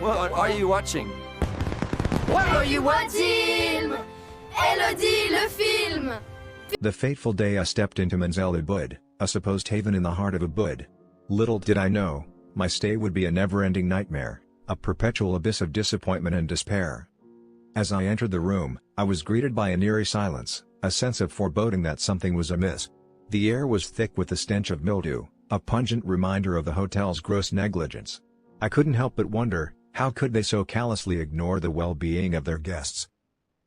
What are you watching? What are you watching? Elodie, le film! The fateful day I stepped into Menzel Ubud, a supposed haven in the heart of Ubud. Little did I know, my stay would be a never-ending nightmare, a perpetual abyss of disappointment and despair. As I entered the room, I was greeted by an eerie silence, a sense of foreboding that something was amiss. The air was thick with the stench of mildew, a pungent reminder of the hotel's gross negligence. I couldn't help but wonder, how could they so callously ignore the well-being of their guests?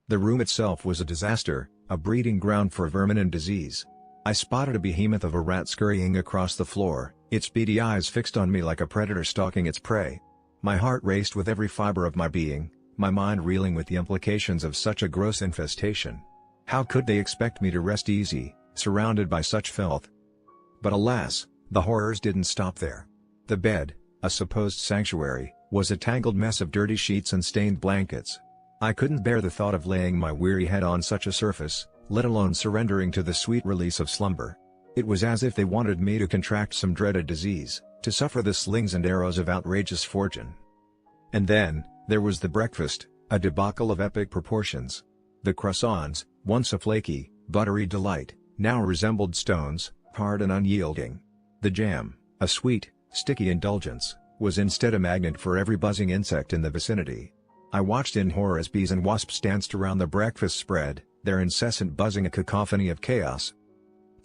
The room itself was a disaster, a breeding ground for vermin and disease. I spotted a behemoth of a rat scurrying across the floor, its beady eyes fixed on me like a predator stalking its prey. My heart raced with every fiber of my being, my mind reeling with the implications of such a gross infestation. How could they expect me to rest easy, surrounded by such filth? But alas, the horrors didn't stop there. The bed, a supposed sanctuary, was a tangled mess of dirty sheets and stained blankets. I couldn't bear the thought of laying my weary head on such a surface, let alone surrendering to the sweet release of slumber. It was as if they wanted me to contract some dreaded disease, to suffer the slings and arrows of outrageous fortune. And then, there was the breakfast, a debacle of epic proportions. The croissants, once a flaky, buttery delight, now resembled stones, hard and unyielding. The jam, a sweet, sticky indulgence, was instead a magnet for every buzzing insect in the vicinity. I watched in horror as bees and wasps danced around the breakfast spread, their incessant buzzing a cacophony of chaos.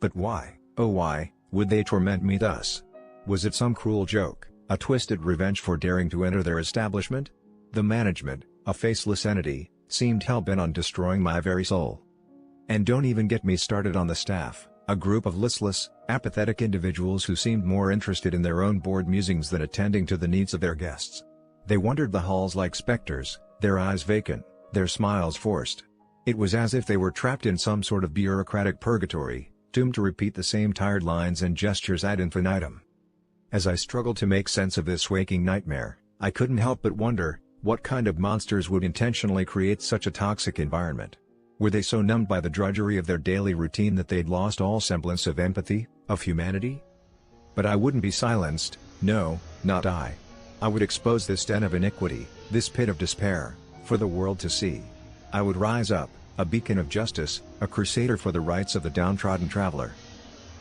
But why, oh why, would they torment me thus? Was it some cruel joke, a twisted revenge for daring to enter their establishment? The management, a faceless entity, seemed hell-bent on destroying my very soul. And don't even get me started on the staff, a group of listless, apathetic individuals who seemed more interested in their own bored musings than attending to the needs of their guests. They wandered the halls like specters, their eyes vacant, their smiles forced. It was as if they were trapped in some sort of bureaucratic purgatory, doomed to repeat the same tired lines and gestures ad infinitum. As I struggled to make sense of this waking nightmare, I couldn't help but wonder, what kind of monsters would intentionally create such a toxic environment? Were they so numbed by the drudgery of their daily routine that they'd lost all semblance of empathy, of humanity? But I wouldn't be silenced, no, not I. I would expose this den of iniquity, this pit of despair, for the world to see. I would rise up, a beacon of justice, a crusader for the rights of the downtrodden traveler.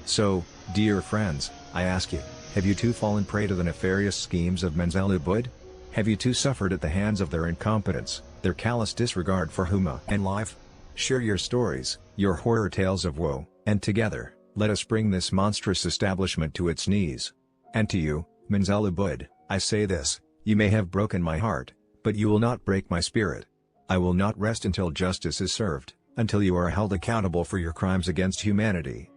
So, dear friends, I ask you, have you too fallen prey to the nefarious schemes of Menzel Ubud? Have you too suffered at the hands of their incompetence, their callous disregard for human and life? Share your stories, your horror tales of woe, and together, let us bring this monstrous establishment to its knees. And to you, Menzel Ubud, I say this, you may have broken my heart, but you will not break my spirit. I will not rest until justice is served, until you are held accountable for your crimes against humanity.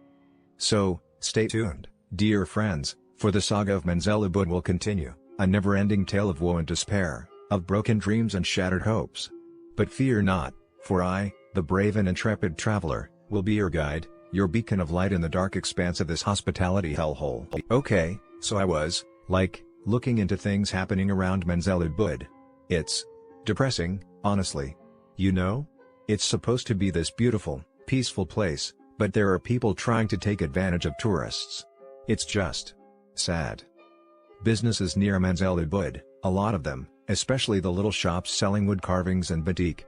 So, stay tuned, dear friends, for the saga of Menzel Ubud will continue, a never-ending tale of woe and despair, of broken dreams and shattered hopes. But fear not, for I, the brave and intrepid traveler, will be your guide, your beacon of light in the dark expanse of this hospitality hellhole. Okay, so I was, looking into things happening around Menzel Ubud. It's depressing, honestly. You know? It's supposed to be this beautiful, peaceful place, but there are people trying to take advantage of tourists. It's just sad. Businesses near Menzel Ubud, a lot of them, especially the little shops selling wood carvings and batik,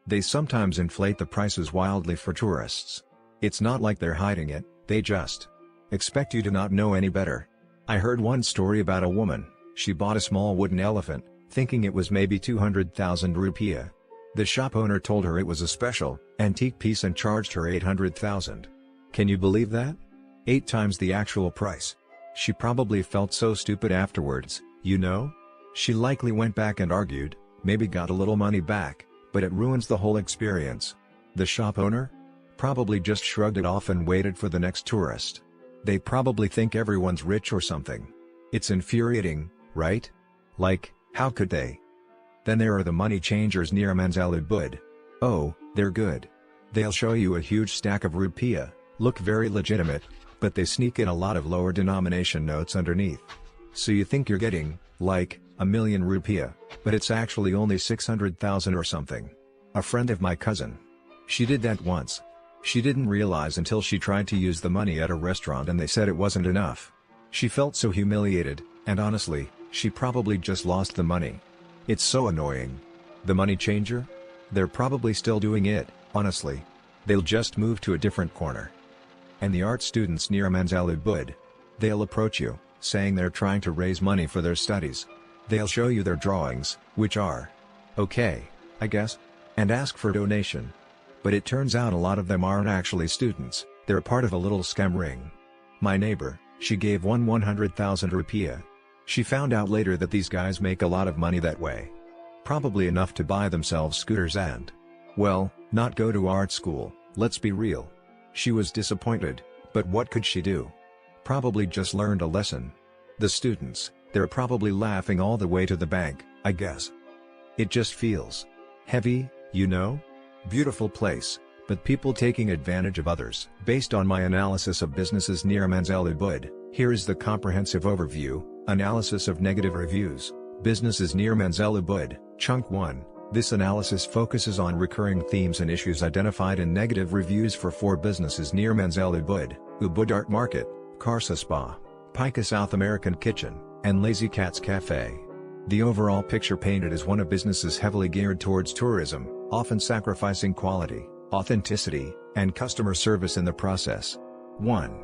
they sometimes inflate the prices wildly for tourists. It's not like they're hiding it, they just expect you to not know any better. I heard one story about a woman. She bought a small wooden elephant, thinking it was maybe 200,000 rupiah. The shop owner told her it was a special, antique piece and charged her 800,000. Can you believe that? 8 times the actual price. She probably felt so stupid afterwards, you know? She likely went back and argued, maybe got a little money back, but it ruins the whole experience. The shop owner? Probably just shrugged it off and waited for the next tourist. They probably think everyone's rich or something. It's infuriating, right? How could they? Then there are the money changers near Menzel Ubud. Oh, they're good. They'll show you a huge stack of rupiah, look very legitimate, but they sneak in a lot of lower denomination notes underneath. So you think you're getting, 1,000,000 rupiah, but it's actually only 600,000 or something. A friend of my cousin. She did that once. She didn't realize until she tried to use the money at a restaurant and they said it wasn't enough. She felt so humiliated, and honestly, she probably just lost the money. It's so annoying. The money changer? They're probably still doing it, honestly. They'll just move to a different corner. And the art students near Menzel Ubud. They'll approach you, saying they're trying to raise money for their studies. They'll show you their drawings, which are okay, I guess, and ask for donation. But it turns out a lot of them aren't actually students, they're part of a little scam ring. My neighbor, she gave 100,000 rupiah. She found out later that these guys make a lot of money that way. Probably enough to buy themselves scooters and, well, not go to art school, let's be real. She was disappointed, but what could she do? Probably just learned a lesson. The students, they're probably laughing all the way to the bank, I guess. It just feels heavy, you know? Beautiful place, but people taking advantage of others. Based on my analysis of businesses near Menzel Ubud, here is the comprehensive overview, analysis of negative reviews, businesses near Menzel Ubud, Chunk 1. This analysis focuses on recurring themes and issues identified in negative reviews for 4 businesses near Menzel Ubud, Ubud Art Market, Karsa Spa, Pica South American Kitchen, and Lazy Cat's Cafe. The overall picture painted is one of businesses heavily geared towards tourism, often sacrificing quality, authenticity, and customer service in the process. 1.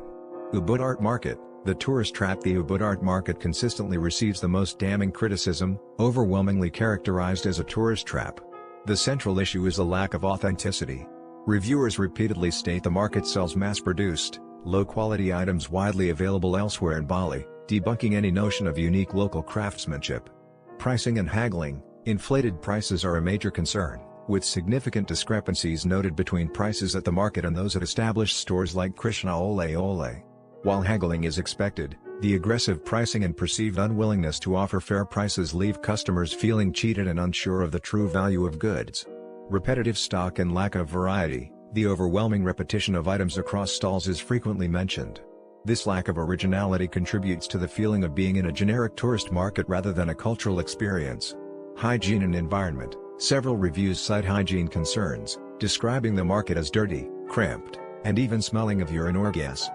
Ubud Art Market. The tourist trap. The Ubud Art Market consistently receives the most damning criticism, overwhelmingly characterized as a tourist trap. The central issue is the lack of authenticity. Reviewers repeatedly state the market sells mass-produced, low-quality items widely available elsewhere in Bali, debunking any notion of unique local craftsmanship. Pricing and haggling. Inflated prices are a major concern, with significant discrepancies noted between prices at the market and those at established stores like Krishna Ole Ole. While haggling is expected, the aggressive pricing and perceived unwillingness to offer fair prices leave customers feeling cheated and unsure of the true value of goods. Repetitive stock and lack of variety. The overwhelming repetition of items across stalls is frequently mentioned. This lack of originality contributes to the feeling of being in a generic tourist market rather than a cultural experience. Hygiene and environment. Several reviews cite hygiene concerns, describing the market as dirty, cramped, and even smelling of urine or gas.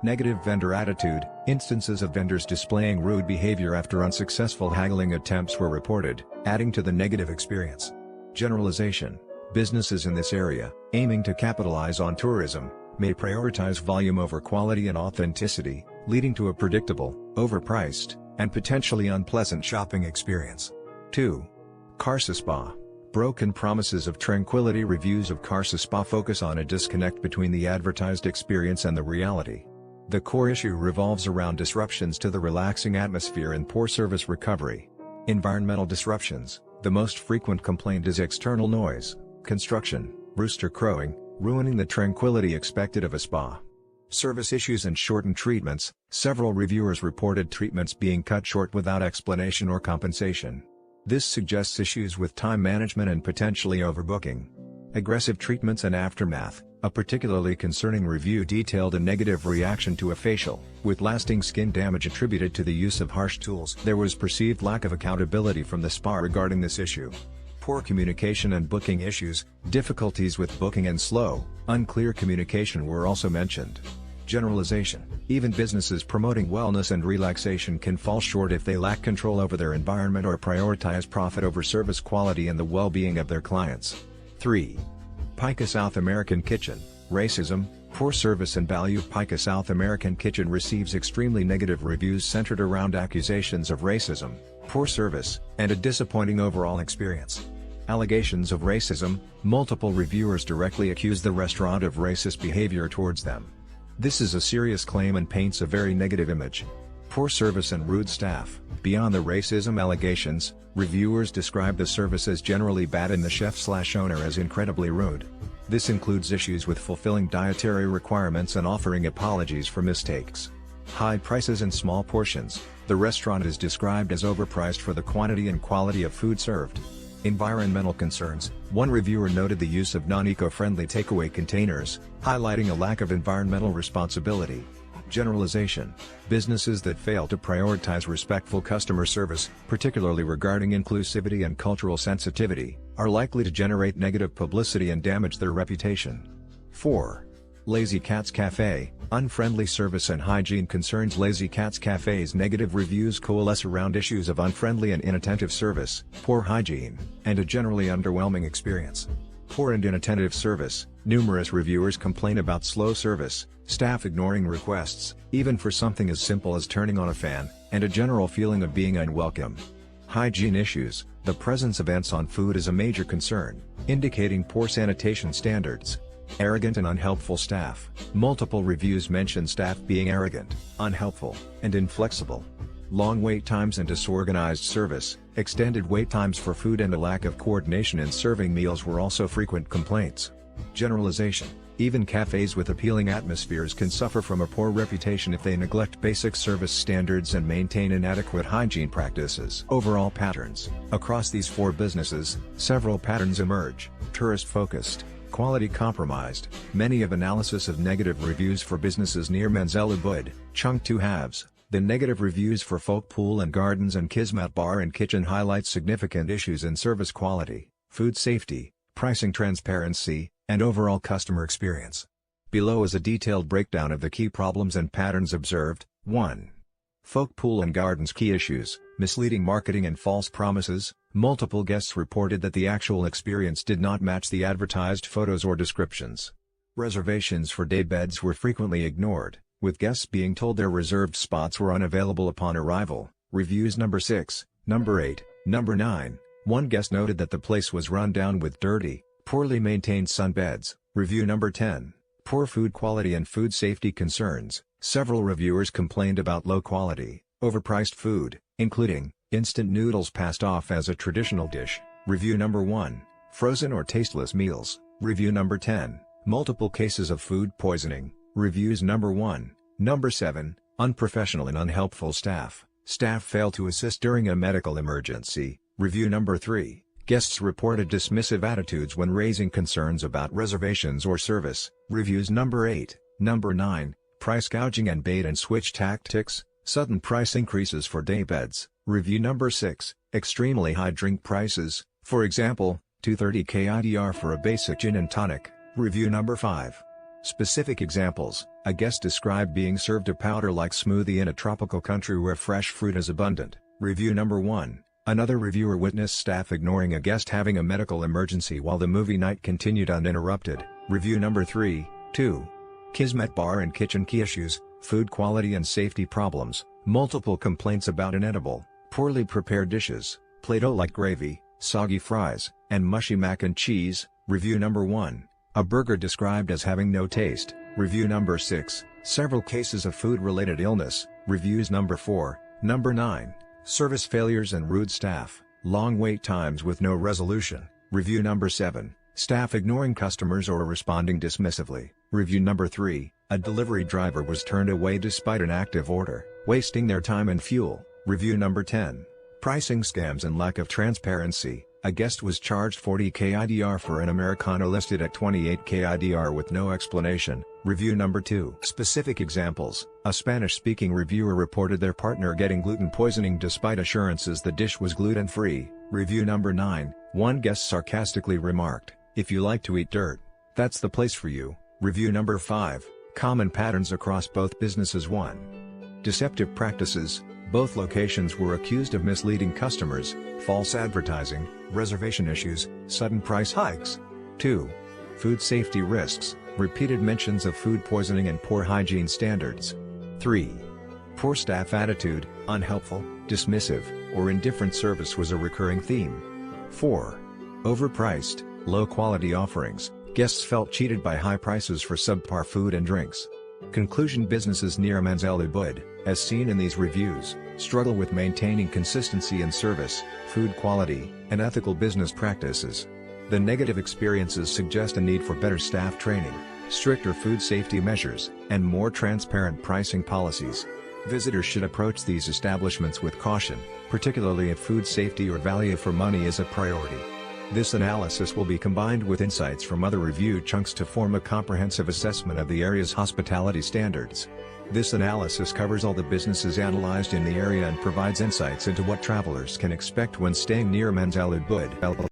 Negative vendor attitude. Instances of vendors displaying rude behavior after unsuccessful haggling attempts were reported, adding to the negative experience. Generalization. Businesses in this area, aiming to capitalize on tourism, may prioritize volume over quality and authenticity, leading to a predictable, overpriced, and potentially unpleasant shopping experience. 2. Karsa Spa. Broken promises of tranquility. Reviews of Karsa Spa focus on a disconnect between the advertised experience and the reality. The core issue revolves around disruptions to the relaxing atmosphere and poor service recovery. Environmental disruptions. The most frequent complaint is external noise, construction, rooster crowing, ruining the tranquility expected of a spa. Service issues and shortened treatments. Several reviewers reported treatments being cut short without explanation or compensation. This suggests issues with time management and potentially overbooking. Aggressive treatments and aftermath. A particularly concerning review detailed a negative reaction to a facial, with lasting skin damage attributed to the use of harsh tools. There was perceived lack of accountability from the spa regarding this issue. Poor communication and booking issues. Difficulties with booking and slow, unclear communication were also mentioned. Generalization. Even businesses promoting wellness and relaxation can fall short if they lack control over their environment or prioritize profit over service quality and the well-being of their clients. 3. Pica South American Kitchen. Racism, poor service and value. Pica South American Kitchen receives extremely negative reviews centered around accusations of racism, poor service, and a disappointing overall experience. Allegations of racism. Multiple reviewers directly accuse the restaurant of racist behavior towards them. This is a serious claim and paints a very negative image. Poor service and rude staff. Beyond the racism allegations, reviewers describe the service as generally bad and the chef/owner as incredibly rude. This includes issues with fulfilling dietary requirements and offering apologies for mistakes. High prices and small portions. The restaurant is described as overpriced for the quantity and quality of food served. Environmental concerns. One reviewer noted the use of non-eco-friendly takeaway containers, highlighting a lack of environmental responsibility. Generalization. Businesses that fail to prioritize respectful customer service, particularly regarding inclusivity and cultural sensitivity, are likely to generate negative publicity and damage their reputation. 4. Lazy Cats Cafe, unfriendly service and hygiene concerns. Lazy Cats Cafe's negative reviews coalesce around issues of unfriendly and inattentive service, poor hygiene, and a generally underwhelming experience. Poor and inattentive service. Numerous reviewers complain about slow service, staff ignoring requests, even for something as simple as turning on a fan, and a general feeling of being unwelcome. Hygiene issues. The presence of ants on food is a major concern, indicating poor sanitation standards. Arrogant and unhelpful staff. Multiple reviews mention staff being arrogant, unhelpful, and inflexible. Long wait times and disorganized service. Extended wait times for food and a lack of coordination in serving meals were also frequent complaints. Generalization. Even cafes with appealing atmospheres can suffer from a poor reputation if they neglect basic service standards and maintain inadequate hygiene practices. Overall patterns. Across these four businesses, several patterns emerge: tourist-focused, quality compromised. Many of analysis of negative reviews for businesses near Menzel Ubud, chunk 2 halves. The negative reviews for Folk Pool and Gardens and Kismet Bar and Kitchen highlight significant issues in service quality, food safety, pricing transparency, and overall customer experience. Below is a detailed breakdown of the key problems and patterns observed. 1. Folk Pool and Gardens key issues: misleading marketing and false promises. Multiple guests reported that the actual experience did not match the advertised photos or descriptions. Reservations for daybeds were frequently ignored, with guests being told their reserved spots were unavailable upon arrival. Reviews number 6, number 8, number 9. One guest noted that the place was run down with dirty, poorly maintained sunbeds. Review number 10. Poor food quality and food safety concerns. Several reviewers complained about low quality, overpriced food, including instant noodles passed off as a traditional dish. Review number 1. Frozen or tasteless meals. Review number 10. Multiple cases of food poisoning. Reviews number 1. Number 7. Unprofessional and unhelpful staff. Staff failed to assist during a medical emergency. Review number 3. Guests reported dismissive attitudes when raising concerns about reservations or service. Reviews number 8. Number 9. Price gouging and bait and switch tactics. Sudden price increases for daybeds. Review number 6. Extremely high drink prices, for example, $230 KIDR for a basic gin and tonic. Review number 5. Specific examples: a guest described being served a powder-like smoothie in a tropical country where fresh fruit is abundant. Review number 1. Another reviewer witnessed staff ignoring a guest having a medical emergency while the movie night continued uninterrupted. Review number 3. 2. Kismet Bar and Kitchen key issues: food quality and safety problems. Multiple complaints about inedible, poorly prepared dishes, Play-Doh-like gravy, soggy fries, and mushy mac and cheese. Review number 1. A burger described as having no taste. Review number 6. Several cases of food-related illness. Reviews number 4, number 9. Service failures and rude staff. Long wait times with no resolution. Review number 7. Staff ignoring customers or responding dismissively. Review number 3. A delivery driver was turned away despite an active order, wasting their time and fuel. Review number 10. Pricing scams and lack of transparency. A guest was charged $40 KIDR for an Americano listed at $28 KIDR with no explanation. Review number 2. Specific examples: a Spanish-speaking reviewer reported their partner getting gluten poisoning despite assurances the dish was gluten-free. Review number 9. One guest sarcastically remarked, "If you like to eat dirt, that's the place for you." Review number 5. Common patterns across both businesses. 1. Deceptive practices. Both locations were accused of misleading customers, false advertising, reservation issues, sudden price hikes. 2. Food safety risks. Repeated mentions of food poisoning and poor hygiene standards. 3. Poor staff attitude. Unhelpful, dismissive, or indifferent service was a recurring theme. 4. Overpriced, low-quality offerings. Guests felt cheated by high prices for subpar food and drinks. Conclusion: businesses near Menzel Ubud, as seen in these reviews, struggle with maintaining consistency in service, food quality, and ethical business practices. The negative experiences suggest a need for better staff training, stricter food safety measures, and more transparent pricing policies. Visitors should approach these establishments with caution, particularly if food safety or value for money is a priority. This analysis will be combined with insights from other review chunks to form a comprehensive assessment of the area's hospitality standards. This analysis covers all the businesses analyzed in the area and provides insights into what travelers can expect when staying near Menzel Ubud.